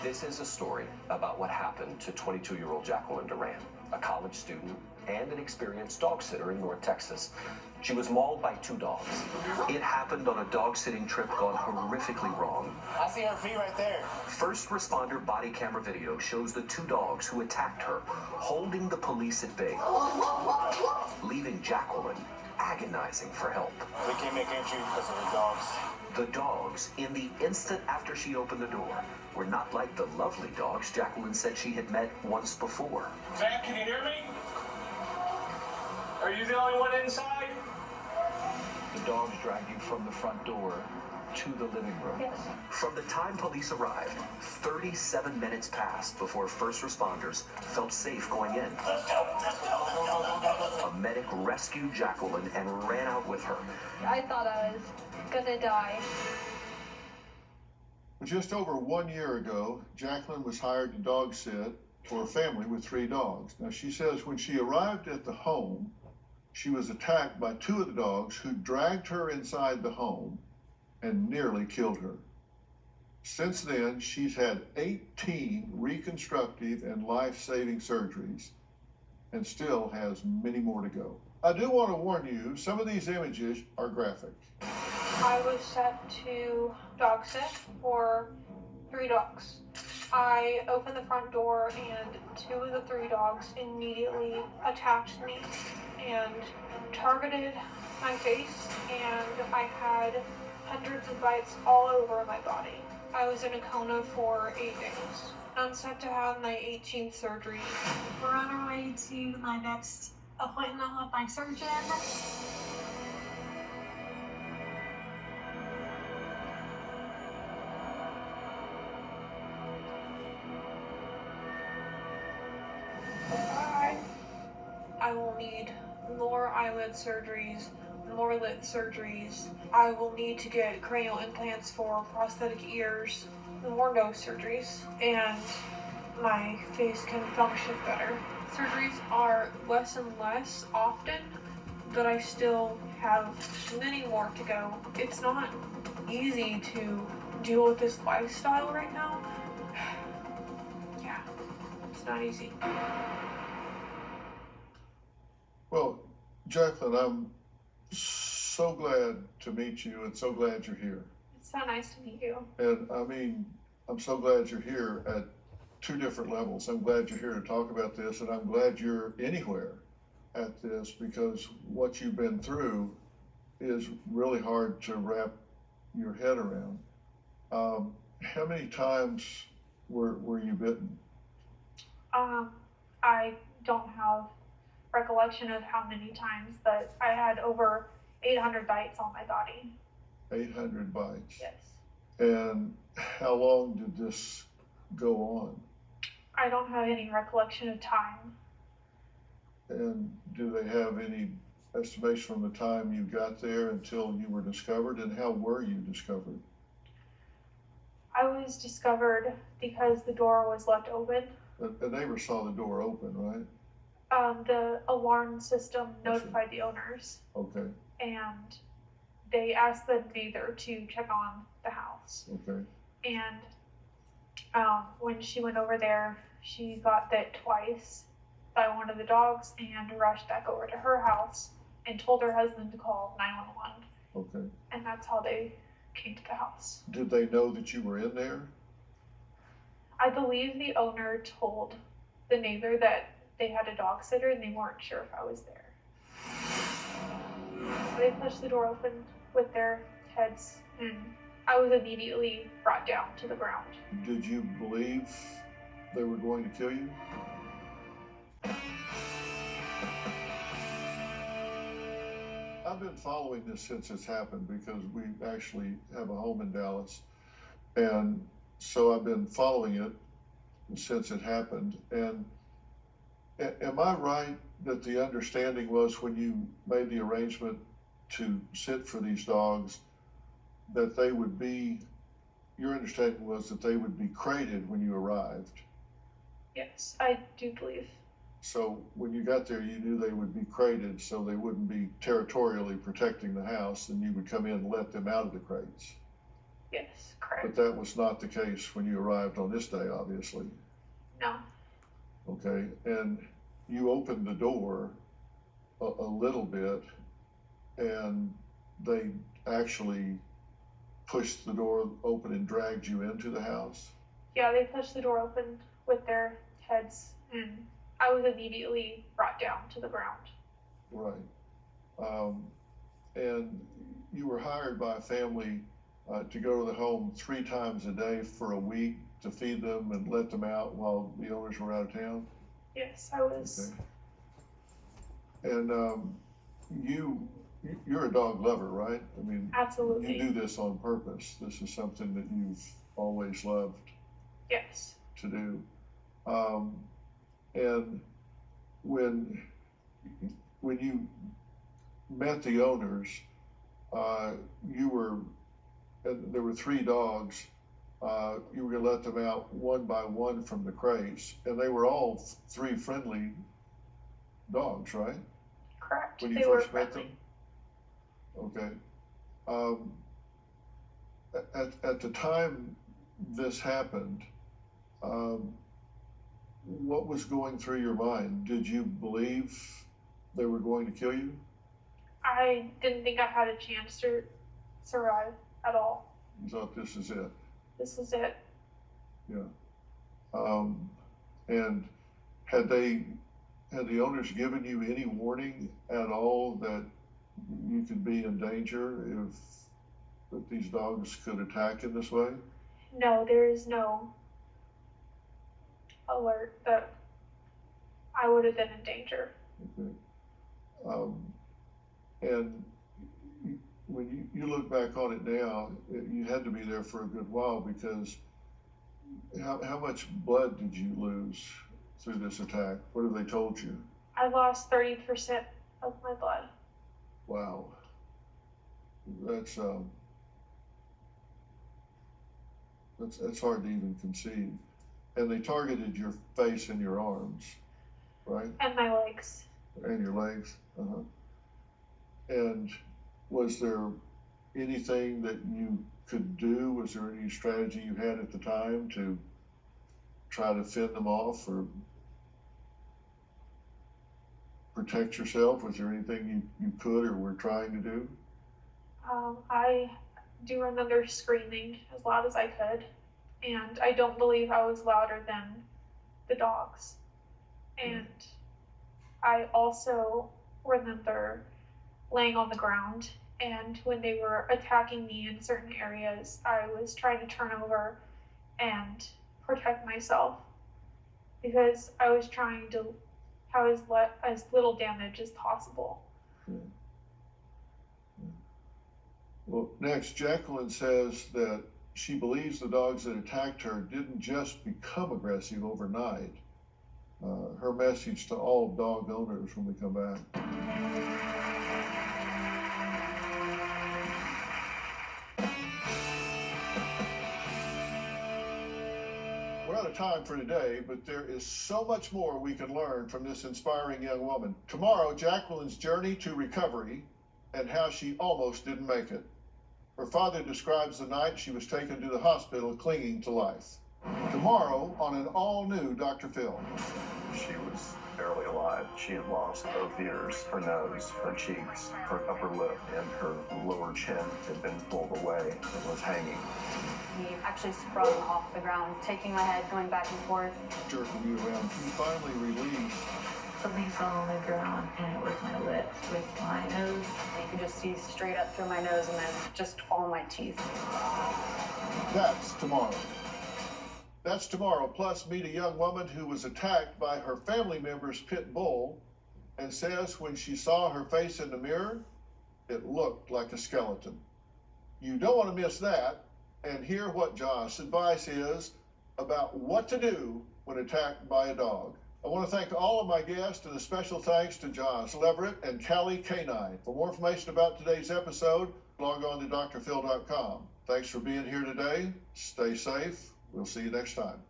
This is a story about what happened to 22-year-old Jacqueline Durand, a college student and an experienced dog sitter in North Texas. She was mauled by 2 dogs. It happened on a dog-sitting trip gone horrifically wrong. I see her feet right there. First responder body camera video shows the 2 dogs who attacked her holding the police at bay, leaving Jacqueline agonizing for help. We can't make entry because of the dogs. The dogs, in the instant after she opened the door, were not like the lovely dogs Jacqueline said she had met once before. Zach, can you hear me? Are you the only one inside? The dogs dragged you from the front door to the living room. Yes. From the time police arrived, 37 minutes passed before first responders felt safe going in. A medic rescued Jacqueline and ran out with her. I thought I was gonna die. Just over 1 year ago, Jacqueline was hired to dog sit for a family with 3 dogs. Now, she says when she arrived at the home, she was attacked by 2 of the dogs who dragged her inside the home and nearly killed her. Since then, she's had 18 reconstructive and life-saving surgeries and still has many more to go. I do want to warn you, some of these images are graphic. I was set to dog sit for 3 dogs. I opened the front door and 2 of the 3 dogs immediately attacked me and targeted my face, and I had hundreds of bites all over my body. I was in a coma for 8 days. I'm set to have my 18th surgery. We're on our way to my next appointment with my surgeon. I will need more eyelid surgeries, more lid surgeries. I will need to get cranial implants for prosthetic ears, more nose surgeries, and my face can function better. Surgeries are less and less often, but I still have many more to go. It's not easy to deal with this lifestyle right now. Yeah, it's not easy. Well, Jacqueline, I'm so glad to meet you and so glad you're here. It's so nice to meet you. And I mean, I'm so glad you're here at 2 different levels. I'm glad you're here to talk about this, and I'm glad you're anywhere at this, because what you've been through is really hard to wrap your head around. How many times were you bitten? I don't have recollection of how many times, but I had over 800 bites on my body. 800 bites? Yes. And how long did this go on? I don't have any recollection of time. And do they have any estimation from the time you got there until you were discovered, and how were you discovered? I was discovered because the door was left open. A neighbor saw the door open, right? The alarm system notified the owners. Okay. And they asked the neighbor to check on the house. Okay. And when she went over there, she got bit twice by one of the dogs and rushed back over to her house and told her husband to call 911. Okay. And that's how they came to the house. Did they know that you were in there? I believe the owner told the neighbor that they had a dog sitter and they weren't sure if I was there. They pushed the door open with their heads, and I was immediately brought down to the ground. Did you believe they were going to kill you? I've been following this since it's happened, because we actually have a home in Dallas. And so I've been following it since it happened. And am I right that the understanding was, when you made the arrangement to sit for these dogs, that they would be, your understanding was that they would be crated when you arrived? Yes, I do believe. So when you got there, you knew they would be crated so they wouldn't be territorially protecting the house, and you would come in and let them out of the crates? Yes, But correct. that was not the case when you arrived on this day, obviously. No. Okay, and you opened the door a little bit, and they actually pushed the door open and dragged you into the house? Yeah, they pushed the door open with their heads, and I was immediately brought down to the ground. Right. And you were hired by a family to go to the home 3 times a day for a week to feed them and let them out while the owners were out of town? Yes, I was. Okay. And you're a dog lover, right? I mean, Absolutely. you do this on purpose. This is something that you've always loved Yes. to do. And when you met the owners, and there were 3 dogs. You were going to let them out one by one from the crates, and they were all 3 friendly dogs, right? Correct. When you They were first met friendly. them? Okay. At the time this happened, what was going through your mind? Did you believe they were going to kill you? I didn't think I had a chance to survive at all. You thought, this is it? This is it. Yeah. And had the owners given you any warning at all that you could be in danger that these dogs could attack in this way? No, there is no alert that I would have been in danger. Okay. And when you look back on it now, you had to be there for a good while, because how much blood did you lose through this attack? What have they told you? I lost 30% of my blood. Wow. That's hard to even conceive. And they targeted your face and your arms, right? And my legs. And your legs. Uh-huh. And was there anything that you could do? Was there any strategy you had at the time to try to fend them off or protect yourself? Was there anything you could or were trying to do? I do remember screaming as loud as I could, and I don't believe I was louder than the dogs. And I also remember laying on the ground, and when they were attacking me in certain areas, I was trying to turn over and protect myself, because I was trying to have as little damage as possible. Well, next, Jacqueline says that she believes the dogs that attacked her didn't just become aggressive overnight. Her message to all dog owners when we come back. We're out of time for today, but there is so much more we can learn from this inspiring young woman. Tomorrow, Jacqueline's journey to recovery and how she almost didn't make it. Her father describes the night she was taken to the hospital clinging to life. Tomorrow on an all-new Dr. Phil. She was barely alive. She had lost both ears, her nose, her cheeks, her upper lip, and her lower chin had been pulled away and was hanging. He actually sprung off the ground, taking my head, going back and forth. Jerking you around. You finally released. Something fell on the ground, and it was my lips with my nose. You could just see straight up through my nose and then just all my teeth. That's tomorrow. That's tomorrow. Plus, meet a young woman who was attacked by her family member's pit bull and says when she saw her face in the mirror, it looked like a skeleton. You don't want to miss that, and hear what Josh's advice is about what to do when attacked by a dog. I want to thank all of my guests, and a special thanks to Josh Leverett and Callie Canine. For more information about today's episode, log on to drphil.com. Thanks for being here today. Stay safe. We'll see you next time.